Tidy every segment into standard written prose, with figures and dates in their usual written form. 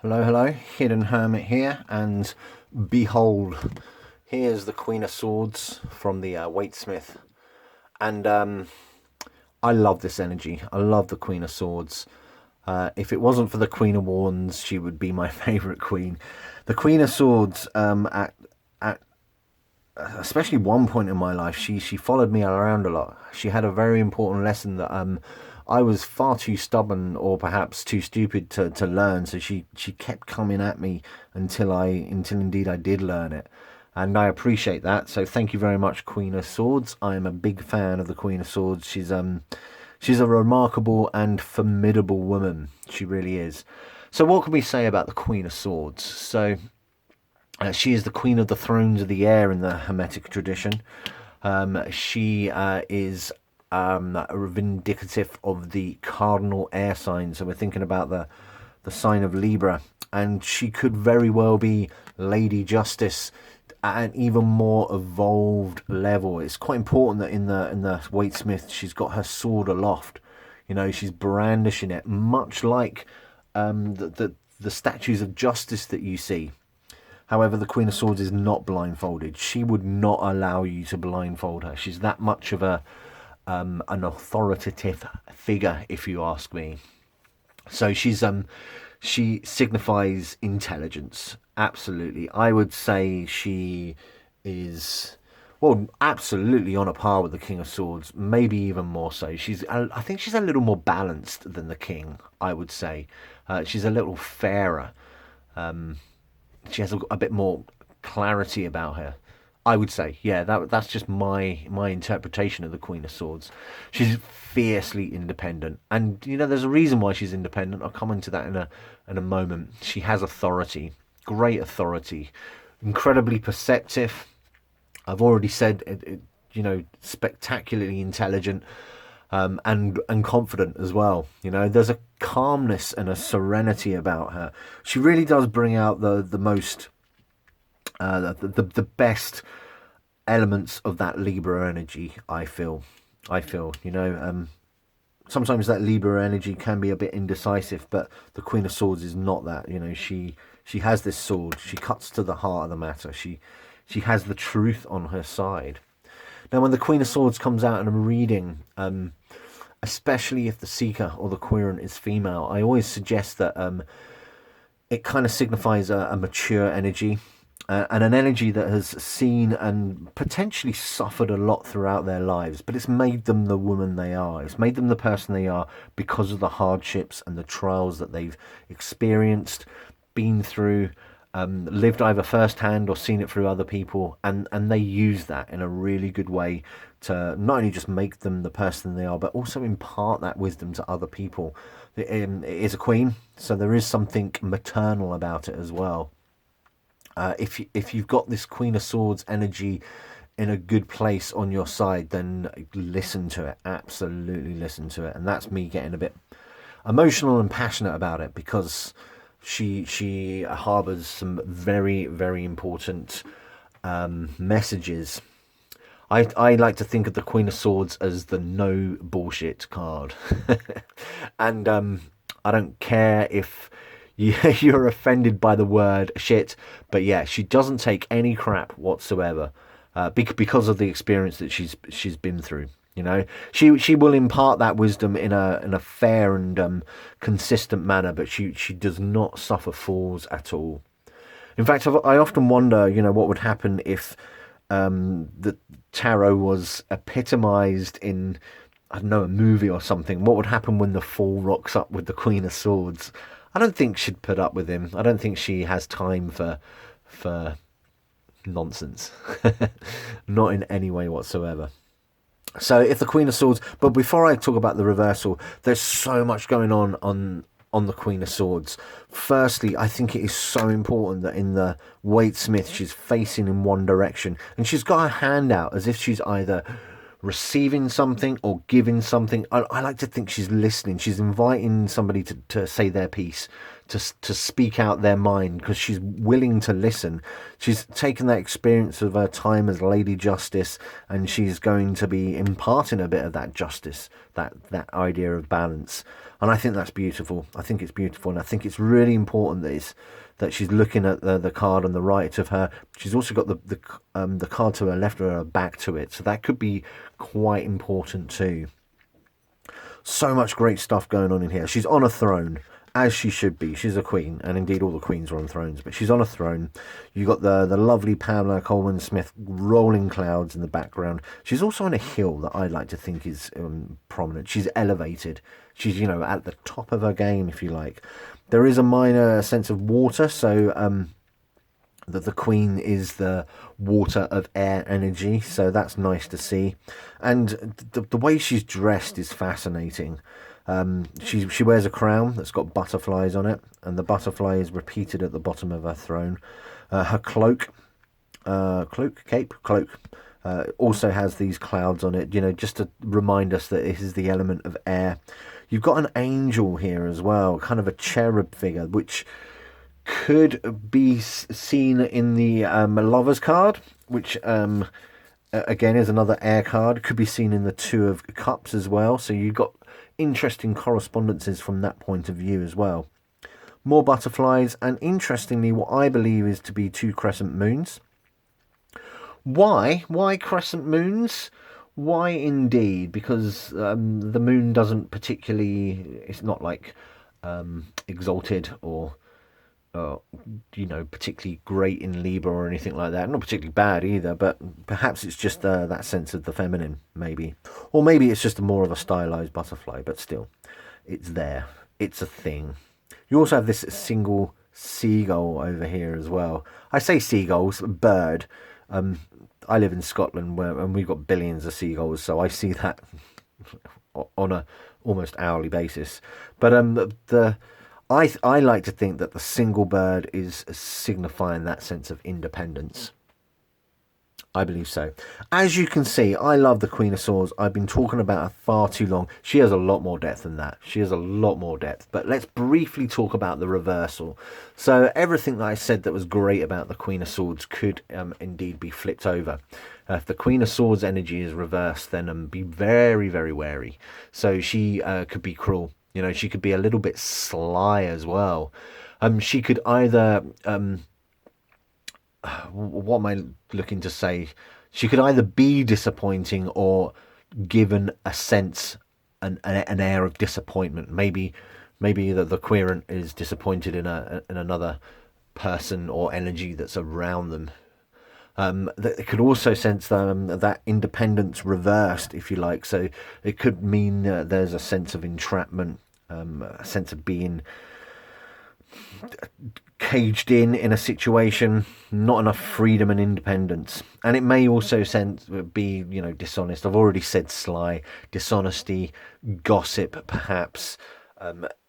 Hello, hello, Hidden Hermit here, and behold, here's the Queen of Swords from the Waite, and I love this energy. I love the Queen of Swords. If it wasn't for the Queen of Wands, she would be my favourite queen. The Queen of Swords, at especially one point in my life, she followed me around a lot. She had a very important lesson that I was far too stubborn or perhaps too stupid to learn. So she kept coming at me until indeed I did learn it. And I appreciate that. So thank you very much, Queen of Swords. I am a big fan of the Queen of Swords. She's a remarkable and formidable woman. She really is. So what can we say about the Queen of Swords? She is the queen of the thrones of the air in the Hermetic tradition. She is vindicative of the cardinal air sign. So we're thinking about the sign of Libra, and she could very well be Lady Justice at an even more evolved level. It's quite important that in the Waite, she's got her sword aloft. You know, she's brandishing it, much like the statues of justice that you see. However, the Queen of Swords is not blindfolded. She would not allow you to blindfold her. She's that much of an authoritative figure, if you ask me. So she signifies intelligence. Absolutely, I would say she is, well, absolutely on a par with the King of Swords. Maybe even more so. I think she's a little more balanced than the King. I would say she's a little fairer. She has a bit more clarity about her. I would say, yeah, that's just my interpretation of the Queen of Swords. She's fiercely independent, and you know, there's a reason why she's independent. I'll come into that in a moment. She has authority, great authority, incredibly perceptive. I've already said, you know, spectacularly intelligent, and confident as well. You know, there's a calmness and a serenity about her. She really does bring out the most the best elements of that Libra energy. I feel, you know, sometimes that Libra energy can be a bit indecisive, but the Queen of Swords is not that. You know, she has this sword. She cuts to the heart of the matter. She has the truth on her side. Now, when the Queen of Swords comes out in a reading, especially if the seeker or the querent is female, I always suggest that it kind of signifies a mature energy, and an energy that has seen and potentially suffered a lot throughout their lives, but it's made them the woman they are. It's made them the person they are because of the hardships and the trials that they've experienced, been through, lived either firsthand or seen it through other people, and they use that in a really good way to not only just make them the person they are, but also impart that wisdom to other people. It is a queen, so there is something maternal about it as well. If you've got this Queen of Swords energy in a good place on your side, then listen to it. Absolutely listen to it. And that's me getting a bit emotional and passionate about it, because she harbors some very, very important messages. I like to think of the Queen of Swords as the no bullshit card. And I don't care if you're offended by the word shit, but yeah, she doesn't take any crap whatsoever, because of the experience that she's been through. You know, she will impart that wisdom in a fair and consistent manner, but she does not suffer fools at all. In fact, I often wonder, you know, what would happen if the tarot was epitomized in, I don't know, a movie or something. What would happen when the Fool rocks up with the Queen of Swords? I don't think she'd put up with him. I don't think she has time for nonsense. Not in any way whatsoever. So if the Queen of Swords, but before I talk about the reversal, there's so much going on the Queen of Swords. Firstly, I think it is so important that in the Waite, she's facing in one direction, and she's got her hand out as if she's either receiving something or giving something. I like to think she's listening. She's inviting somebody to say their piece, to speak out their mind, because she's willing to listen. She's taken that experience of her time as Lady Justice, and she's going to be imparting a bit of that justice, that idea of balance. And I think that's beautiful. I think it's beautiful, and I think it's really important that she's looking at the card on the right of her. She's also got the card to her left or her back to it, so that could be quite important too. So much great stuff going on in here. She's on a throne, as she should be. She's a queen, and indeed all the queens are on thrones, but she's on a throne. You got the lovely Pamela Colman Smith rolling clouds in the background. She's also on a hill that I like to think is prominent. She's elevated. She's, you know, at the top of her game, if you like. There is a minor sense of water, so that the queen is the water of air energy, so that's nice to see. And the way she's dressed is fascinating. She wears a crown that's got butterflies on it, and the butterfly is repeated at the bottom of her throne. Her cloak also has these clouds on it, you know, just to remind us that this is the element of air. You've got an angel here as well, kind of a cherub figure, which could be seen in the Lovers card, which again is another air card. Could be seen in the Two of Cups as well. So you've got interesting correspondences from that point of view as well. More butterflies, and interestingly, what I believe is to be two crescent moons. Why crescent moons? Why indeed? Because the moon doesn't particularly, it's not like exalted or you know, particularly great in Libra or anything like that. Not particularly bad either, but perhaps it's just that sense of the feminine, maybe. Or maybe it's just more of a stylized butterfly, but still, it's there. It's a thing. You also have this single seagull over here as well. I say seagulls, bird. I live in Scotland, and we've got billions of seagulls, so I see that on a almost hourly basis. But I like to think that the single bird is signifying that sense of independence. I believe so. As you can see, I love the Queen of Swords. I've been talking about her far too long. She has a lot more depth than that. She has a lot more depth. But let's briefly talk about the reversal. So everything that I said that was great about the Queen of Swords could indeed be flipped over. If the Queen of Swords energy is reversed, then be very, very wary. So she could be cruel. You know, she could be a little bit sly as well. She could either... what am I looking to say? She could either be disappointing or given a sense, an air of disappointment. Maybe the querent is disappointed in another person or energy that's around them. It could also sense that independence reversed, if you like. So it could mean there's a sense of entrapment, a sense of being caged in a situation, not enough freedom and independence. And it may also be, you know, dishonest. I've already said sly, dishonesty, gossip, perhaps,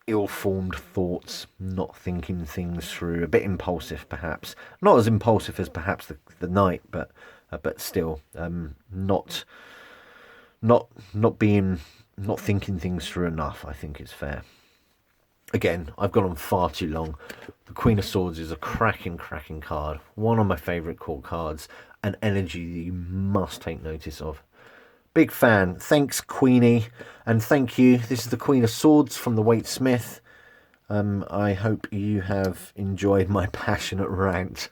ill-formed thoughts, not thinking things through, a bit impulsive, perhaps. Not as impulsive as perhaps the knight, but still, not thinking things through enough, I think is fair. Again, I've gone on far too long. The Queen of Swords is a cracking card. One of my favourite court cards. An energy that you must take notice of. Big fan. Thanks, Queenie. And thank you. This is the Queen of Swords from the Waite Smith. I hope you have enjoyed my passionate rant.